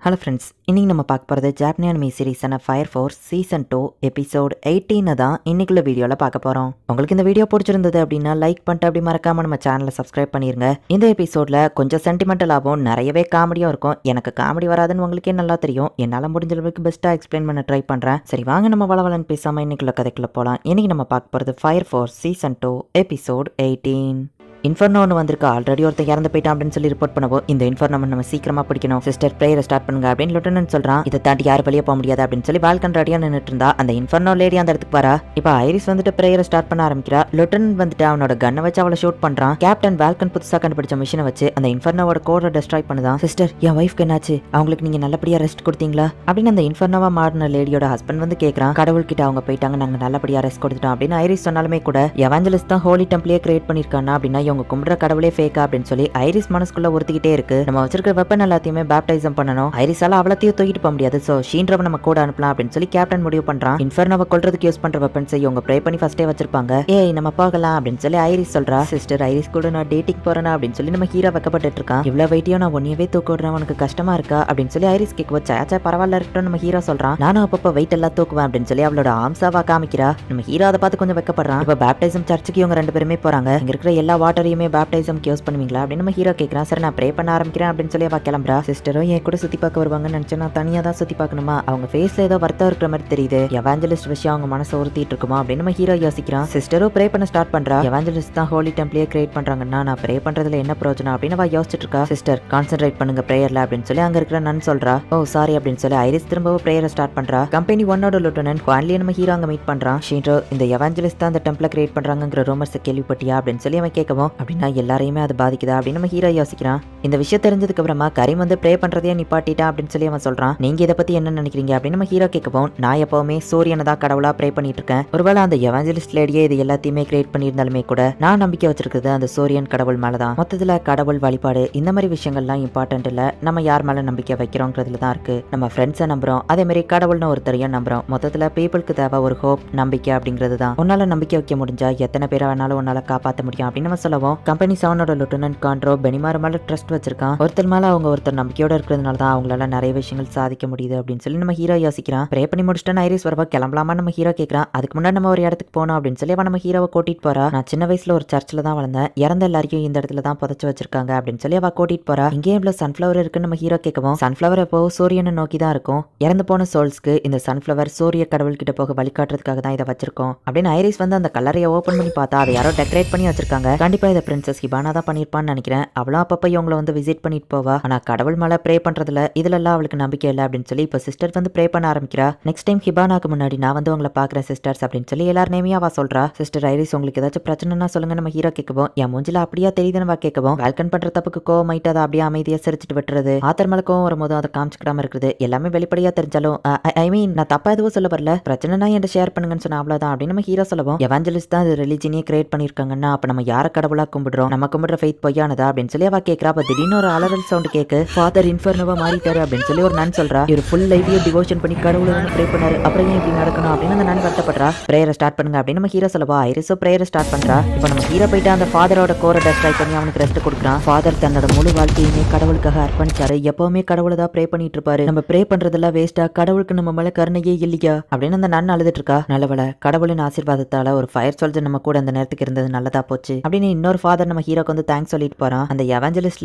Hello friends, இன்னைக்கு நம்ம பார்க்க போகிறது ஜாப்பனீஸ் அனிமே சீரிஸான ஃபயர் ஃபோர்ஸ் சீசன் 2 எபிசோட் 18 தான் இன்னைக்குள்ள வீடியோவில் பார்க்க போகிறோம். உங்களுக்கு இந்த வீடியோ பிடிச்சிருந்தது அப்படின்னா லைக் பண்ணிட்டு அப்படி மறக்காம நம்ம சேனலை சப்ஸ்கிரைப் பண்ணிருங்க. இந்த எபிசோடில் கொஞ்சம் சென்டிமெண்டலாகவும் நிறையவே காமெடியும் இருக்கும். எனக்கு காமெடி வராதுன்னு உங்களுக்கே நல்லா தெரியும். என்னால் முடிஞ்ச அளவுக்கு பெஸ்ட்டாக எக்ஸ்பிளைன் பண்ண ட்ரை பண்ணுறேன். சரி வாங்க நம்ம வளவலன்னு பேசாமல் இன்னைக்குள்ள கதைக்குள்ள போகலாம். இன்னைக்கு நம்ம பார்க்க போகிறது fire force season 2 episode 18. Inferno ஒன்று வந்திருக்கு. ஆல்ரெடி ஒருத்தர் இறந்து போயிட்டான் அப்படின்னு சொல்லி ரிப்போர்ட் பண்ணவோ இந்த இன்ஃபர்னோ நம்ம சீக்கிரமா பிடிக்கணும். சிஸ்டர் பிரேயரை ஸ்டார்ட் பண்ணுங்க அப்படின்னு லெப்டினன்ட் சொல்றான். இதை தாண்டி யாரும் வெளியே போக முடியாது அப்படின்னு சொல்லி வால்கன் ரெடியா நின்றுட்டு இருந்தா அந்த இன்ஃபர்னோ லேடி அந்த இடத்துக்கு வரா. இப்போ ஐரிஸ் வந்துட்டு பிரேயரை ஸ்டார்ட் பண்ண ஆரம்பிக்கிறா. லெப்டினன்ட் வந்துட்டு அவனோட கன்னை வச்சு அவளை ஷூட் பண்றான். கேப்டன் வால்கன் புதுசா கண்டுபிடிச்ச மிஷினை வச்சு அந்த இன்ஃபர்னோவோட கோடை டெஸ்ட்ராய் பண்ணுதான். சிஸ்டர், என் ஒய்ஃப்க்கு என்னாச்சு? அவங்களுக்கு நீங்க நல்லபடியா ரெஸ்ட் கொடுத்தீங்களா அப்படின்னு அந்த இன்ஃபர்னோவா மாறின லேடியோட ஹஸ்பண்ட் வந்து கேட்கறான். கடவுள் கிட்ட அவங்க போயிட்டாங்க, நாங்க நல்லபடியா ரெஸ்ட் கொடுத்துட்டோம் அப்படின்னு ஐரிஸ் சொன்னாலுமே கூட எவாஞ்சலிஸ்ட் தான் ஹோலி டெம்பிளே கிரியேட் பண்ணிருக்கானா அப்படின்னா இவங்க கும்பிடுற கடவுளே ஃபேக்கா அப்படின்னு சொல்லி ஐரிஸ் மனசுக்குள்ள உறுத்திக்கிட்டே இருக்கு. நம்ம வச்சிருக்கிற வெப்பன் எல்லாத்தையுமே பேப்டைசம் பண்ணணும். ஐரிஸால அவ்வளத்தையும் தூக்கிட்டு போக முடியாது. சோ ஷீன்றவ நம்ம கூட அனுப்பலாம் அப்படின்னு சொல்லி கேப்டன் முடிவு பண்றான். இன்ஃபர்னோவை கொல்றதுக்கு யூஸ் பண்ற வெப்பன்ஸ் இவங்க ப்ரே பண்ணி ஃபர்ஸ்டே வச்சிருப்பாங்க. ஏய் நம்ம போகலாம் அப்படின்னு சொல்லி ஐரிஸ் சொல்றா. சிஸ்டர், ஐரிஸ் கூட நான் டேட்டிங் போறேனா அப்படின்னு சொல்லி நம்ம ஹீரோ வைக்கப்பட்டு இருக்கான். இவ்வளவு வெயிட்டியும் நான் ஒன்னியவே தூக்க விடுறேன், உனக்கு கஷ்டமா இருக்கா அப்படின்னு சொல்லி ஐரிஸ் கேட்க சாச்சா பரவாயில்ல இருக்கட்டும் நம்ம ஹீரோ சொல்றான். நானும் அப்பப்போ வெயிட் எல்லாம் தூக்குவேன் அப்படின்னு சொல்லி அவளோட ஆம்சாவா காமிக்கிறா. நம்ம ஹீரோ அதை பார்த்து கொஞ்சம் வைக்கப்படுறான். இப்போ பேப்டைசம் சர்ச்சுக்கு இவங்க ரெண்டு பேருமே போறாங்க. இங்க இருக்கிற எல்லா வாட்டரையுமே பேப்டைசம் யூஸ் பண்ணுவீங்களா அப்படின்னு நம்ம ஹீரோ கேட்கறான். சரி நான் ப்ரே பண்ண ஆரம்பிக்கிறேன் அப்படின்னு சொல்லி அவ கிளம்புறா. சிஸ்டரும் என் கூட சுத்தி பார்க்க வருவாங்கன்னு நினைச்சேன், நான் தனியா தான் சுத்தி பார்க்கணுமா? அவங்க ஃபேஸ்ல ஏதோ வருத்தம் இருக்கிற மாதிரி தெரியுது. எவாஞ்சலிஸ்ட் விஷயம் அவங்க மனசை உறுத்திட்டு இருக்குமா அப்படின்னு நம்ம ஹீரோ யோசிக்கிறான். சிஸ்டரும் ப்ரே பண்ண ஸ்டார்ட் பண்றா. எவாஞ்சலிஸ்ட் தான் ஹோலி டெம்பிளே கிரியேட் பண்றாங்கன்னா நான் ப்ரே பண்றதுல என்ன பிரயோஜனம் அப்படின்னு அவ யோசிச்சுட்டு இருக்கா. சிஸ்டர் கான்சென்ட்ரேட் பண்ணுங்க பிரேயர்ல அப்படின்னு சொல்லி அங்க இருக்கிற நன் சொல்றா. ஓ சாரி அப்படின்னு சொல்லி ஐரிஸ் திரும்பவும் பிரேயரை ஸ்டார்ட் பண்றா. கம்பெனி ஒன்னோட லெப்டினன்ட் குவான்லியை நம்ம ஹீரோ அங்க மீட் பண்றான். ஷீன்றோ இந்த எவாஞ்சலிஸ்ட் தான் அந்த டெம்பிளை கிரியேட் பண்றாங்கிற ரூமர்ஸ் கேள்விப்பட்டியா அப்படின்னு சொல்லி அவன் கேட்கவும் அப்படின்னா எல்லாரையுமே அது பாதிக்குதா அப்படின்னு நம்ம ஹீரோ யோசிக்கிறான். இந்த விஷயம் தெரிஞ்சதுக்கு அப்புறமா கரீம் வந்து ப்ரே பண்றதையே நிப்பாட்டிட்டா அப்படின்னு சொல்லி அவன் சொல்றான். நீங்க இதை பத்தி என்ன நினைக்கிறீங்க அப்படின்னு நம்ம ஹீரோ கேட்கவும் நான் எப்பவுமே சூரியனை தான் கடவுளா ப்ரே பண்ணிட்டு இருக்கேன். ஒருவேளை அந்த எவாஞ்சலிஸ்ட் லேடியே இது எல்லாத்தையுமே கிரியேட் பண்ணியிருந்தாலுமே கூட நான் நம்பிக்கை வச்சிருக்கிறது அந்த சூரியன் கடவுள் மேலதான். மொத்தத்துல கடவுள் வழிபாடு இந்த மாதிரி விஷயங்கள்லாம் இம்பார்ட்டன்ட் இல்ல, நம்ம யார் மேல நம்பிக்கை வைக்கிறோங்கிறதுல தான் இருக்கு. நம்ம ஃப்ரெண்ட்ஸை நம்புறோம், அதே மாதிரி கடவுள்னு ஒருத்தரையும் நம்புறோம். மொத்தத்துல பீப்புளுக்கு தேவை ஒரு ஹோப், நம்பிக்கை அப்படிங்கிறது தான். உன்னால நம்பிக்கை வைக்க முடிஞ்சா எத்தனை பேரை வேணாலும் உன்னால காப்பாற்ற முடியும் அப்படின்னு நம்ம சொல்லவும் கம்பெனி செவனோட லெப்டினன்ட் கான்ட்ரோ பெனிமார் மேல ட்ரஸ்ட் வச்சிருக்கான். ஒருத்தர் மேல அவங்க ஒருத்தர் நம்பிக்கையோட இருக்கிறதுனால தான் அவங்களால நிறைய விஷயங்கள் சாதிக்க முடியுது அப்படின்னு சொல்லி நம்ம ஹீரோ யோசிக்கிறான். ப்ரே பண்ணி முடிச்சுட்டு ஐரிஸ் வரவா கிளம்பலாமா நம்ம ஹீரோ கேட்கறான். அதுக்கு முன்னாடி நம்ம ஒரு இடத்துக்கு போனோம் அப்படின்னு சொல்லி நம்ம ஹீரோவை கூட்டிட்டு போறா. நான் சின்ன வயசுல ஒரு சர்ச்சில் தான் வளர்ந்தேன், இறந்த எல்லாரையும் இந்த இடத்துல தான் புதைச்சு வச்சிருக்காங்க அப்படின்னு சொல்லி அவ கூட்டிட்டு போறா. இங்கே இவ்வளவு சன்ஃபிளவர் இருக்குன்னு நம்ம ஹீரோ கேட்கவும் சன்ஃபிளவர் எப்போ சூரியனை நோக்கி தான் இருக்கும். இறந்து போன சோல்ஸ்க்கு இந்த சன்ஃபிளவர் சூரிய கடவுள் கிட்ட போக வழிகாட்டுறதுக்காக தான் இதை வச்சிருக்கோம் அப்படின்னு ஐரிஸ் வந்து அந்த கல்லறையை ஓபன் பண்ணி பார்த்தா அதை யாரோ டெக்கரேட் பண்ணி வச்சிருக்காங்க. கண்டிப்பா இதை பிரின்சஸ் ஹிபானா தான் பண்ணிருப்பான்னு நினைக்கிறேன். அவளும் அப்பப்ப இவங்களை வந்து விசிட் பண்ணிட்டு போவா. ஆனா கடவுள் மேல ப்ரே பண்றதுல இதுல எல்லாம் அவளுக்கு நம்பிக்கை இல்லை அப்படின்னு சொல்லி இப்ப சிஸ்டர் வந்து ப்ரே பண்ண ஆரம்பிக்கிறா. நெக்ஸ்ட் டைம் ஹிபானாக்கு முன்னாடி நான் வந்து உங்களை பாக்குறேன் சிஸ்டர்ஸ் அப்படின்னு சொல்லி எல்லாருமே அவ சொல்றா. சிஸ்டர் ஐரிஸ் உங்களுக்கு ஏதாச்சும் பிரச்சனைனா சொல்லுங்க நம்ம ஹீரோ கேட்கவும் என் மூஞ்சில அப்படியா தெரியுதுன்னு கேட்கவும் வால்கன் பண்ற தப்புக்கு கோவமாயிட்டு அதை அப்படியே அமைதியா சிரிச்சிட்டு விட்டுறது. ஆத்தர் மேல கோவம் வரும்போது அதை காமிச்சுக்கிடாம இருக்குது. எல்லாமே வெளிப்படையா தெரிஞ்சாலும் ஐ மீன் நான் தப்பா எதுவும் சொல்ல வரல, பிரச்சனைனா என்கிட்ட ஷேர் பண்ணுங்கன்னு சொன்னா அவ்வளவுதான் அப்படின்னு நம்ம ஹீரோ சொல்லவும் எவாஞ்சலிஸ்ட் தான் ரிலிஜினியே கிரியேட் பண்ணிருக்காங்கன்னா அப்ப நம்ம யார கடவுளா கும்பிடுறோம், நம்ம கும்பிடுற ஃபெய்த் பொய்யானதா அப்படின்னு சொல்லி அவ கேட்கறா. அப்ப திடீர்னு ஒரு அலறல் சவுண்ட் கேக்கு ஃபாதர் இன்ஃபர்னோவா மாறிட்டாரு அப்படின்னு சொல்லி ஒரு நன் சொல்றா. இவர் ஃபுல் லைஃபையே டிவோஷன் பண்ணி கடவுளை வந்து ப்ரே பண்ணாரு, அப்புறம் ஏன் இப்படி நடக்கணும் அப்படின்னு அந்த நன் வருத்தப்படுறா. பிரேயரை ஸ்டார்ட் பண்ணுங்க அப்படின்னு நம்ம ஹீரோ சொல்லவா ஐரிஸோ பிரேயரை ஸ்டார்ட் பண்றா. இப்போ நம்ம ஹீரோ போயிட்டு அந்த ஃபாதரோட கோரை டெஸ்ட்ராய் பண்ணி அவனுக்கு ரெஸ்ட் கொடுக்குறான். ஃபாதர் தன்னோட முழு வாழ்க்கையுமே கடவுளுக்காக அர்ப்பணிச்சாரு, எப்பவுமே கடவுளை தான் ப்ரே பண்ணிட்டு இருப்பாரு, நம்ம ப்ரே பண்றதெல்லாம் வேஸ்டா, கடவுளுக்கு நம்ம மேல கருணையே இல்லையா அப்படின்னு அந்த நன் அழுதுட்டு இருக்கா. நல்லவள கடவுளின் ஆசீர்வாதத்தால ஒரு ஃபயர் சோல்ஜர் நம்ம கூட அந்த நேரத்துக்கு இருந்தது நல்லதா போச்சு அப்படின்னு இன்னொரு ஃபாதர் நம்ம ஹீரோக்கு வந்து தேங்க்ஸ் சொல்லிட்டு போறான். அந்த எவாஞ்சலிஸ்ட்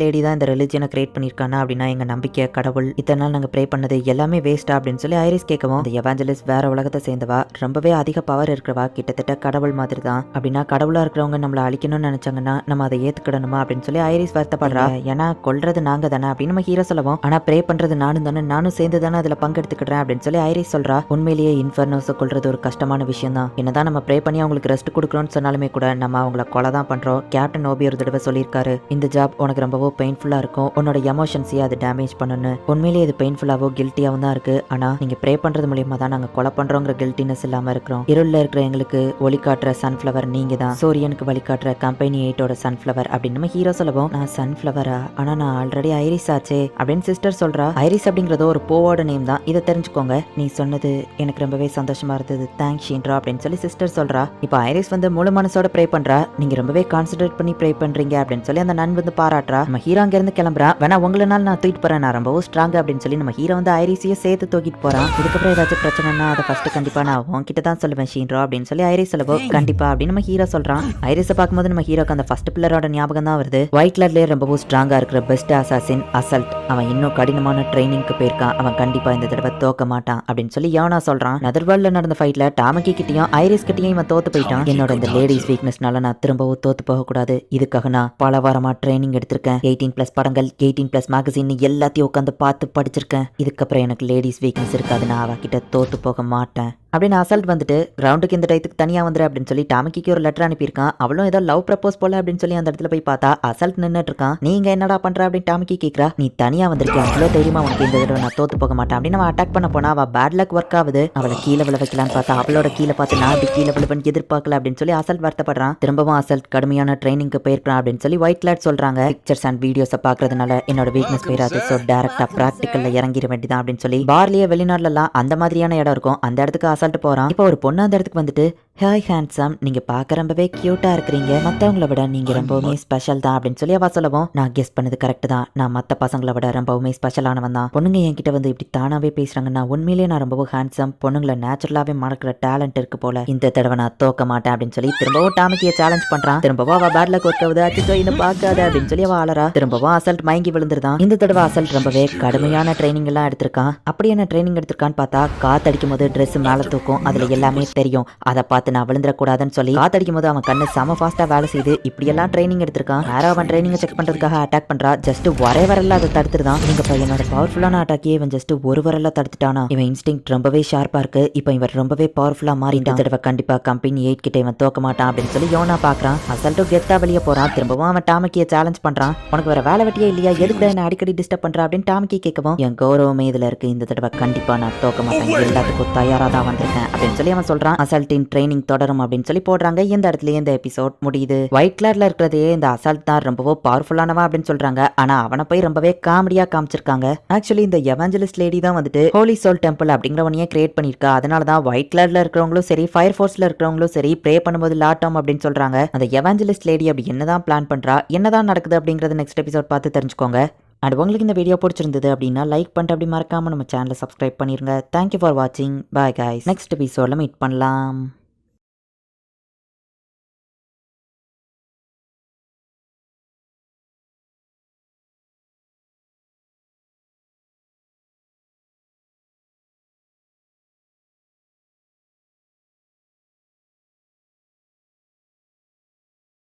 லேடி தான் இந்த ரிலிஜியனை கிரியேட் பண்ணிருக்கானா அப்படின்னா எங்க நம்பிக்கை கடவுள் இத்தனை நாள் நாங்க ப்ரே பண்ணது எல்லாமே வேஸ்டா அப்படின்னு சொல்லி ஐரிஸ் கேட்கவும் அந்த எவாஞ்சலிஸ்ட் வேற உலகத்தை சேர்ந்தவா, ரொம்பவே அதிக பவர் இருக்கிறவா, கிட்டத்தட்ட கடவுள் மாதிரி தான். அப்படின்னா கடவுளா இருக்கிறவங்க நம்மள அழிக்கணும்னு நினைச்சாங்கன்னா நம்ம அதை ஏத்துக்கிடணுமா அப்படின்னு சொல்லி ஐரிஸ் வருத்தப்படுறா. ஏன்னா கொல்றது நாங்க தானே அப்படின்னு நம்ம ஹீரோ சொல்லவும் ஆனா ப்ரே பண்றது நானும் தானே, நானும் சேர்ந்து தானே அதுல பங்கெடுத்துக்கிடுறேன் அப்படின்னு சொல்லி ஐரிஸ் சொல்றா. உண்மையிலேயே இன்ஃபர்னோஸை கொல்றது ஒரு கஷ்டமான விஷயம் தான். என்னதான் நம்ம ப்ரே பண்ணி அவங்களுக்கு ரெஸ்ட் கொடுக்குறோம்னு சொன்னாலுமே கூட நம்ம அவங்கள கொலை தான் பண்றோம். கேப்டன் ஓபி ஒரு தடவை சொல்லியிருக்காரு, இந்த ஜாப் உனக்கு ரொம்பவோ பெயின்ஃபுல்லா இருக்கும், உன்னோட எமோஷன்ஸையே அது டேமேஜ் பண்ணணும்னு. உண்மையிலேயே இது பெயின்ஃபுல்லாவோ கில்ட்டியாவும் தான் இருக்கு. ஆனா நீங்க ப்ரே பண்றது மூலியமா தான் நாங்க கொலை பண்றோங்கிற கில்ட்டினஸ் இல்லாம இருக்கிறோம். இருள்ல இருக்கிற எங்களுக்கு ஒளி காட்டுற சன்ஃபிளவர் நீங்க தான், சூரியனுக்கு வழிகாட்டுற கம்பெனி 8ஓட சன்ஃபிளவர் அப்படின்னு நம்ம ஹீரோ சொல்லவும் நான் சன்ஃபிளவரா, ஆனா நான் ஆல்ரெடி ஐரிஸ் ஆச்சே அப்படின்னு சிஸ்டர் சொல்றா. ஐரிஸ் அப்படிங்கறது ஒரு பூவோட நேம் தான், இதை தெரிஞ்சுக்கோங்க, நீ சொன்னது எனக்கு ரொம்பவே சந்தோஷமா இருந்தது, தேங்க்ஸ் ஷீன்றா அப்படின்னு சொல்லி சிஸ்டர் சொல்றா. இப்போ ஐரிஸ் வந்து முழு மனசோட ப்ரே பண்றா. நீங்க ரொம்பவே கான்சென்ட்ரேட் கான்சென்ட்ரேட் பண்ணி ப்ரே பண்றீங்க அப்படின்னு சொல்லி அந்த நன் வந்து பாராட்டுறா. நம்ம ஹீரோ அங்க இருந்து கிளம்புறா. வேணா உங்களனால நான் தூக்கிட்டு போறேன், நான் ரொம்பவும் ஸ்ட்ராங் அப்படின்னு சொல்லி நம்ம ஹீரோ வந்து ஐரிஸையும் சேர்த்து தூக்கிட்டு போறான். இதுக்கப்புறம் ஏதாச்சும் பிரச்சனைனா அதை ஃபர்ஸ்ட் கண்டிப்பா நான் உன்கிட்ட தான் சொல்லுவேன் ஷீன்ரோ அப்படின்னு சொல்லி ஐரிஸ் சொல்லவோ கண்டிப்பா அப்படின்னு நம்ம ஹீரோ சொல்றான். ஐரிஸை பார்க்கும்போது நம்ம ஹீரோக்கு அந்த ஃபர்ஸ்ட் பில்லரோட ஞாபகம் தான் வருது. ஒயிட் கலர்லயே ரொம்பவும் ஸ்ட்ராங்கா இருக்கிற பெஸ்ட் அசாசின் அசல்ட். அவன் இன்னும் கடினமான ட்ரைனிங்க்கு போயிருக்கான். அவன் கண்டிப்பா இந்த தடவை தோக்க மாட்டான் அப்படின்னு சொல்லி யோனா சொல்றான். நெதர்வேர்ல்ட்ல நடந்த ஃபைட்ல டாமக்கி கிட்டயும் ஐரிஸ் கிட்டயும் இவன் தோத்து போயிட்டான். என்னோட இந்த லேடிஸ் வீக்னஸ்னால நான் திரும்பவும் தோத்து போக கூடாது. இதுக்காக நான் பல வாரமா ட்ரைனிங் எடுத்திருக்கேன். 18+ படங்கள், 18+ மேகசின் எல்லாத்தையும் உட்காந்து பார்த்து படிச்சிருக்கேன். இதுக்கப்புறம் எனக்கு லேடிஸ் வீக்னஸ் இருக்காது. நான் அவகிட்ட தோத்து போக மாட்டேன் அப்படின்னு அசல்ட் வந்துட்டு கிரவுண்டுக்கு இந்த டயத்துக்கு தனியா வந்துரு அப்படின்னு சொல்லி டாமக்கிக்கு ஒரு லெட்டர் அனுப்பியிருக்கான். அவளும் ஏதோ லவ் ப்ரப்போஸ் போல அப்படின்னு சொல்லி அந்த இடத்துல போய் பார்த்தா அசல்ட் நின்னுட்டு இருக்கான். நீங்க என்னடா பண்ற அப்படின்னு டாமக்கி கேக்குறா. நீ தனியா வந்திருக்க, அவ்வளோ தைரியமா உனக்கு இந்த தடவை நான் தோத்து போக மாட்டேன் அப்படின்னு அவன் அட்டாக் பண்ண போனா அவ பேட் லக் ஒர்க் ஆகுது. அவளை கீழே விழ வைக்கலான்னு பார்த்தா அவளோட கீழே பார்த்து நான் அப்படி கீழே விழுவன்னு எதிர்பார்க்கல அப்படின்னு சொல்லி அசல்ட் வருத்தப்படுறான். திரும்பவும் அசல்ட் கடுமையான ட்ரைனிங்க்கு போயிருக்கான் அப்படின்னு சொல்லி ஒயிட் கிளாட் சொல்றாங்க. பிக்சர்ஸ் அண்ட் வீடியோஸை பாக்குறதுனால என்னோட வீக்னஸ் போயிடாது, ஸோ டேரக்டா பிராக்டிக்கல்ல இறங்கிட வேண்டியதான் அப்படின்னு சொல்லி பார்லியே வெளிநாட்டுலாம் அந்த மாதிரியான இடம் இருக்கும், அந்த இடத்துக்கு அசல்ட் போறான். இப்போ ஒரு பொண்ணு அந்த இடத்துக்கு வந்துட்டு ஹாய் ஹேண்ட்ஸம், நீங்க பார்க்க ரொம்பவே கியூட்டா இருக்கிறீங்க, மற்றவங்கள விட நீங்க ரொம்பவுமே ஸ்பெஷல் தான் அப்படின்னு சொல்லி அவ சொல்லவும் நான் கெஸ் பண்ணது கரெக்ட் தான், நான் மற்ற பசங்களை விட ரொம்பவுமே ஸ்பெஷலானவன் தான். பொண்ணுங்க என்கிட்ட வந்து இப்படி தானாவே பேசுறாங்க, நான் உண்மையிலேயே நான் ரொம்பவும் ஹேண்ட்ஸம், பொண்ணுங்களை நேச்சுரலாவே மறக்கிற டேலண்ட் இருக்கு போல, இந்த தடவை நான் தோக்க மாட்டேன் அப்படின்னு சொல்லி திரும்பவும் டாமிக்கிய சேலஞ்ச் பண்றான். திரும்பவும் அவ பேட்ல கொற்கவுது, அச்சோ இதை பார்க்காத அப்படின்னு சொல்லி அவ ஆளறா. திரும்பவும் அசல்ட் மயங்கி விழுந்துருதான். இந்த தடவை அசல்ட் ரொம்பவே கடுமையான ட்ரைனிங் எல்லாம் எடுத்திருக்கான். அப்படி என்ன ட்ரைனிங் எடுத்திருக்கான்னு பார்த்தா காத்தடிக்கும் போது ட்ரெஸ் மேல தூக்கும், அதுல எல்லாமே தெரியும், அதை பார்த்து நான் விழுந்துடக்கூடாதுன்னு சொல்லி காத்தடிக்கும் போது அவன் கண்ணு செம ஃபாஸ்டா வேலை செய்து இப்படியெல்லாம் ட்ரைனிங் எடுத்திருக்கான். யாரோ அவன் ட்ரைனிங்கை செக் பண்றதுக்காக அட்டாக் பண்றா. ஜஸ்ட் ஒரே வரல அதை தடுத்துருதான். இங்க பையனோட பவர்ஃபுல்லான அட்டாக்கே இவன் ஜஸ்ட் ஒரு வரல தடுத்துட்டானா. இவன் இன்ஸ்டிங் ரொம்பவே ஷார்ப்பா இருக்கு. இப்போ இவன் ரொம்பவே பவர்ஃபுல்லா மாறிட்டான். தடவை கண்டிப்பா கம்பெனி 8 கிட்ட இவன் தோக்க மாட்டான் அப்படின்னு சொல்லி யோனா பாக்குறான். அசல்ட்டும் கெத்தா வெளியே போறான். திரும்பவும் அவன் டாமக்கிய சேலஞ்ச் பண்றான். உனக்கு வேற வேலை வெட்டியே இல்லையா, எதுக்கு என்ன அடிக்கடி டிஸ்டர்ப் பண்ற அப்படின்னு டாமக்கி கேட்கவும் என் கௌரவமே இதுல இருக்கு, இந்த தடவை கண்டிப்பா நான் தோக்க மாட்டேன், எல்லாத்துக்கும் தயாரா தான் வந்திருக்கேன் அப்படின்னு சொல்லி அவன் சொல்றான். அசல்ட்டின் ட்ரைனிங் தொடரும் அப்படின்னு சொல்லி போடுறாங்க. இந்த இடத்துல இந்த எபிசோட் முடியுது. ஒயிட் கலர்ல இருக்கிறதே இந்த அசால்ட் தான் ரொம்பவும் பவர்ஃபுல்லானவா அப்படின்னு சொல்றாங்க. ஆனா அவனை போய் ரொம்பவே காமெடியா காமிச்சிருக்காங்க. ஆக்சுவலி இந்த எவாஞ்சலிஸ்ட் லேடி தான் வந்துட்டு ஹோலி சோல் டெம்பிள் அப்படிங்கிற ஒன்னையே கிரியேட் பண்ணிருக்கா. அதனாலதான் ஒயிட் கலர்ல இருக்கிறவங்களும் சரி, ஃபயர் ஃபோர்ஸ்ல இருக்கிறவங்களும் சரி ப்ரே பண்ணும்போது லாட்டம் அப்படின்னு சொல்றாங்க. அந்த எவாஞ்சலிஸ்ட் லேடி அப்படி என்னதான் பிளான் பண்றா, என்னதான் நடக்குது அப்படிங்கறது நெக்ஸ்ட் எபிசோட் பார்த்து தெரிஞ்சுக்கோங்க. அண்ட் உங்களுக்கு இந்த வீடியோ பிடிச்சிருந்தது அப்படின்னா லைக் பண்ணிட்டு அப்படி மறக்காம நம்ம சேனலை சப்ஸ்கிரைப் பண்ணிருங்க. தேங்க்யூ ஃபார் வாட்சிங். Bye guys. நெக்ஸ்ட் எபிசோட்ல மீட் பண்ணலாம்.